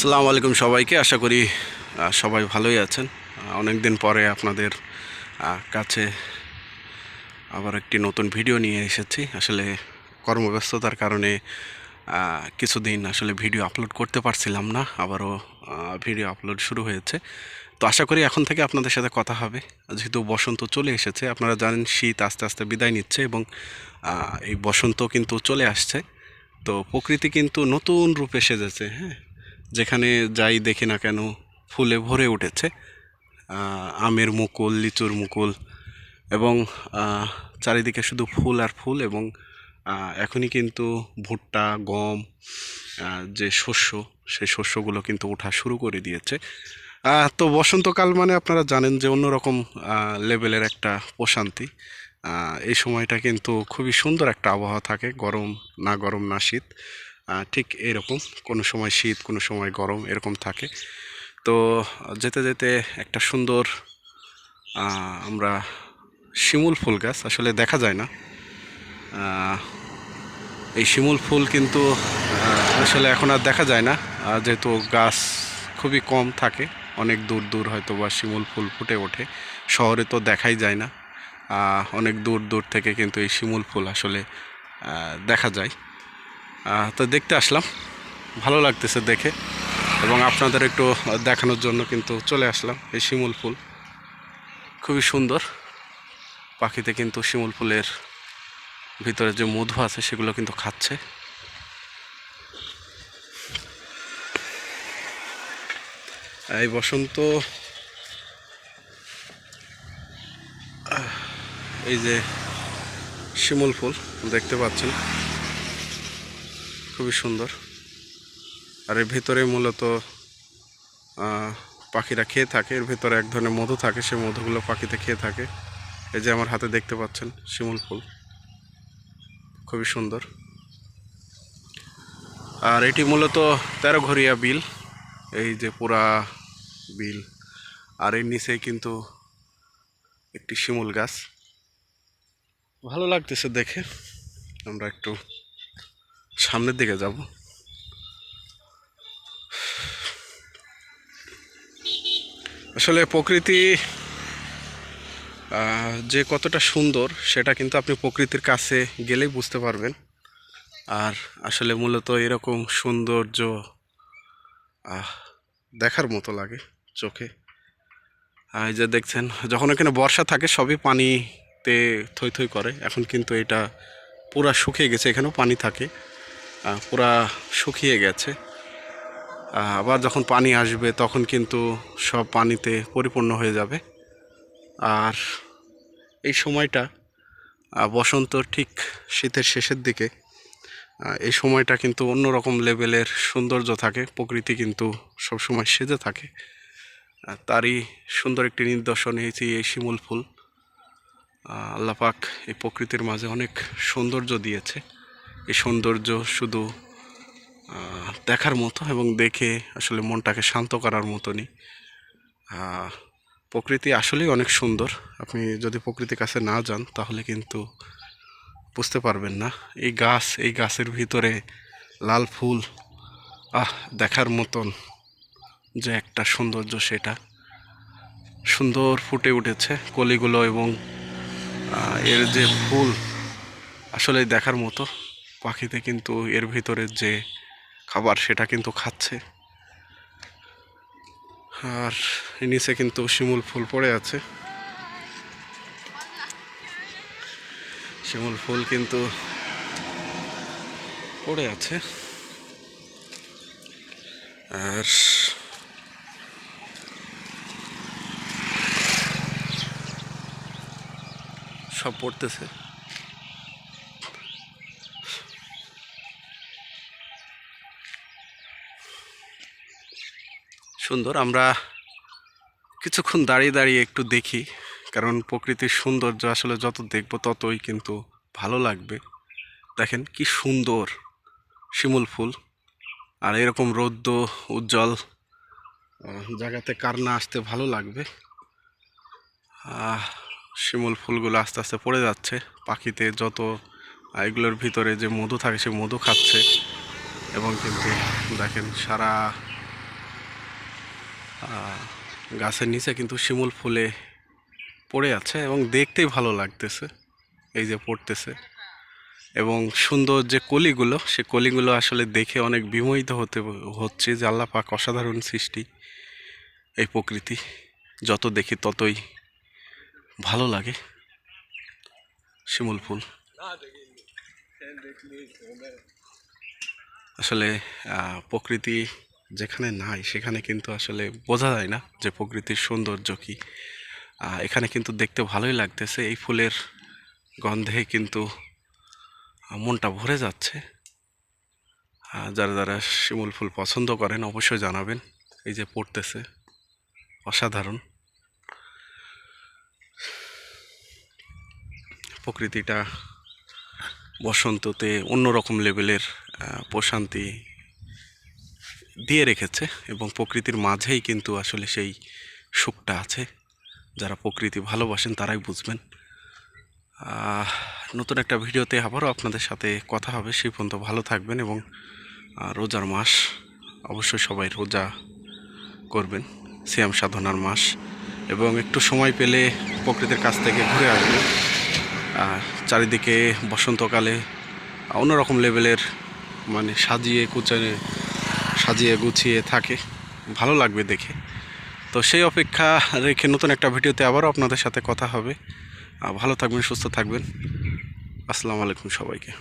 আসসালামু আলাইকুম সবাইকে। আশা করি সবাই ভালোই আছেন। অনেক দিন পরে আপনাদের কাছে আবার একটি নতুন ভিডিও নিয়ে এসেছি। আসলে কর্মব্যস্ততার কারণে কিছুদিন আসলে ভিডিও আপলোড করতে পারছিলাম না, আবারও ভিডিও আপলোড শুরু হয়েছে। তো আশা করি এখন থেকে আপনাদের সাথে কথা হবে। যেহেতু বসন্ত চলে এসেছে, আপনারা জানেন শীত আস্তে আস্তে বিদায় নিচ্ছে এবং এই বসন্ত কিন্তু চলে আসছে। তো প্রকৃতি কিন্তু নতুন রূপে সেজেছে। হ্যাঁ, যেখানে যাই দেখি না কেন ফুলে ভরে উঠেছে। আমের মুকুল, লিচুর মুকুল এবং চারিদিকে শুধু ফুল আর ফুল। এবং এখনই কিন্তু ভুট্টা, গম, যে শস্য, সেই শস্যগুলো কিন্তু ওঠা শুরু করে দিয়েছে। তো বসন্তকাল মানে আপনারা জানেন যে অন্যরকম লেভেলের একটা প্রশান্তি। এই সময়টা কিন্তু খুবই সুন্দর একটা আবহাওয়া থাকে, গরম না শীত, ঠিক এরকম। কোনো সময় শীত, কোনো সময় গরম, এরকম থাকে। তো যেতে যেতে একটা সুন্দর আমরা শিমুল ফুল গাছ আসলে দেখা যায় না। এই শিমুল ফুল কিন্তু আসলে এখন আর দেখা যায় না, যেহেতু গাছ খুবই কম থাকে। অনেক দূর দূর হয়তো বা শিমুল ফুল ফুটে ওঠে, শহরে তো দেখাই যায় না। অনেক দূর দূর থেকে কিন্তু এই শিমুল ফুল আসলে দেখা যায়। তো দেখতে আসলাম, ভালো লাগতেছে দেখে, এবং আপনাদের একটু দেখানোর জন্য কিন্তু চলে আসলাম। এই শিমুল ফুল খুবই সুন্দর। পাখিতে কিন্তু শিমুল ফুলের ভিতরে যে মধু আছে সেগুলো কিন্তু খাচ্ছে। এই বসন্ত, এই যে শিমুল ফুল দেখতে পাচ্ছেন, খুবই সুন্দর। আর এর ভিতরে মূলত পাখিরা খেয়ে থাকে। এর ভিতরে এক ধরনের মধু থাকে, সেই মধুগুলো পাখিতে খেয়ে থাকে। এই যে আমার হাতে দেখতে পাচ্ছেন শিমুল ফুল, খুবই সুন্দর। আর এটি মূলত 13 ঘরিয়া বিল, এই যে পুরা বিল। আর এর নিচেই কিন্তু একটি শিমুল গাছ। ভালো লাগতেছে দেখে। আমরা একটু সামনের দিকে যাব। আসলে প্রকৃতি যে কতটা সুন্দর সেটা কিন্তু আপনি প্রকৃতির কাছে গেলেই বুঝতে পারবেন। আর আসলে মূলত এরকম সৌন্দর্য দেখার মতো লাগে চোখে। এই যে দেখছেন, যখন এখানে বর্ষা থাকে সবই পানিতে থই থই করে। এখন কিন্তু এটা পুরা শুকিয়ে গেছে, এখানেও পানি থাকে, পুরা শুকিয়ে গেছে। আবার যখন পানি আসবে তখন কিন্তু সব পানিতে পরিপূর্ণ হয়ে যাবে। আর এই সময়টা বসন্ত ঠিক শীতের শেষের দিকে, এই সময়টা কিন্তু অন্যরকম লেভেলের সৌন্দর্য থাকে। প্রকৃতি কিন্তু সবসময় সেজে থাকে। তারই সুন্দর একটি নিদর্শন হয়েছে এই শিমুল ফুল। আল্লাহ পাক এই প্রকৃতির মাঝে অনেক সৌন্দর্য দিয়েছে। এই সৌন্দর্য শুধু দেখার মতো, এবং দেখে আসলে মনটাকে শান্ত করার মতনই। প্রকৃতি আসলেই অনেক সুন্দর। আপনি যদি প্রকৃতির কাছে না যান তাহলে কিন্তু বুঝতে পারবেন না। এই গাছের ভিতরে লাল ফুল, দেখার মতন যে একটা সৌন্দর্য, সেটা সুন্দর ফুটে উঠেছে কলিগুলো। এবং এর যে ফুল আসলে দেখার মতো। পাখিতে কিন্তু এর ভিতরে যে খাবার সেটা কিন্তু খাচ্ছে। আর নিচে কিন্তু শিমুল ফুল পড়ে আছে। শিমুল ফুল কিন্তু পড়ে আছে। আর সব পড়তেছে সুন্দর। আমরা কিছুক্ষণ দাঁড়িয়ে দাঁড়িয়ে একটু দেখি, কারণ প্রকৃতির সৌন্দর্য আসলে যত দেখব ততই কিন্তু ভালো লাগবে। দেখেন কি সুন্দর শিমুল ফুল। আর এরকম রৌদ্র উজ্জ্বল জায়গাতে কার না আসতে ভালো লাগবে। শিমুল ফুলগুলো আস্তে আস্তে পড়ে যাচ্ছে। পাখিতে যত এগুলোর ভিতরে যে মধু থাকে সে মধু খাচ্ছে। এবং কিন্তু দেখেন সারা গাছের নিচে কিন্তু শিমুল ফুলে পড়ে আছে এবং দেখতেই ভালো লাগতেছে, এই যে পড়তেছে। এবং সুন্দর যে কলিগুলো, সে কলিগুলো আসলে দেখে অনেক বিমোহিত হচ্ছে যে আল্লাহ পাক অসাধারণ সৃষ্টি। এই প্রকৃতি যত দেখি ততই ভালো লাগে। শিমুল ফুল আসলে প্রকৃতি যেখানে নাই সেখানে কিন্তু আসলে বোঝা যায় না যে প্রকৃতির সৌন্দর্য কী। এখানে কিন্তু দেখতে ভালোই লাগতেছে, এই ফুলের গন্ধে কিন্তু মনটা ভরে যাচ্ছে। যারা যারা শিমুল ফুল পছন্দ করেন অবশ্যই জানাবেন। এই যে পড়তেছে, অসাধারণ প্রকৃতিটা বসন্ততে অন্যরকম লেভেলের প্রশান্তি দিয়ে রেখেছে এবং প্রকৃতির মাঝেই কিন্তু আসলে সেই সুখটা আছে। যারা প্রকৃতি ভালোবাসেন তারাই বুঝবেন। নতুন একটা ভিডিওতে আবারও আপনাদের সাথে কথা হবে। সেই পর্যন্ত ভালো থাকবেন এবং রোজার মাস, অবশ্যই সবাই রোজা করবেন, সিয়াম সাধনার মাস, এবং একটু সময় পেলে প্রকৃতির কাছ থেকে ঘুরে আসবেন। চারিদিকে বসন্তকালে অন্যরকম লেভেলের মানে সাজিয়ে গুছিয়ে থাকে, ভালো লাগবে দেখে। তো সেই অপেক্ষা রেখে নতুন একটা ভিডিওতে আবারও আপনাদের সাথে কথা হবে। ভালো থাকবেন, সুস্থ থাকবেন। আসসালামু আলাইকুম সবাইকে।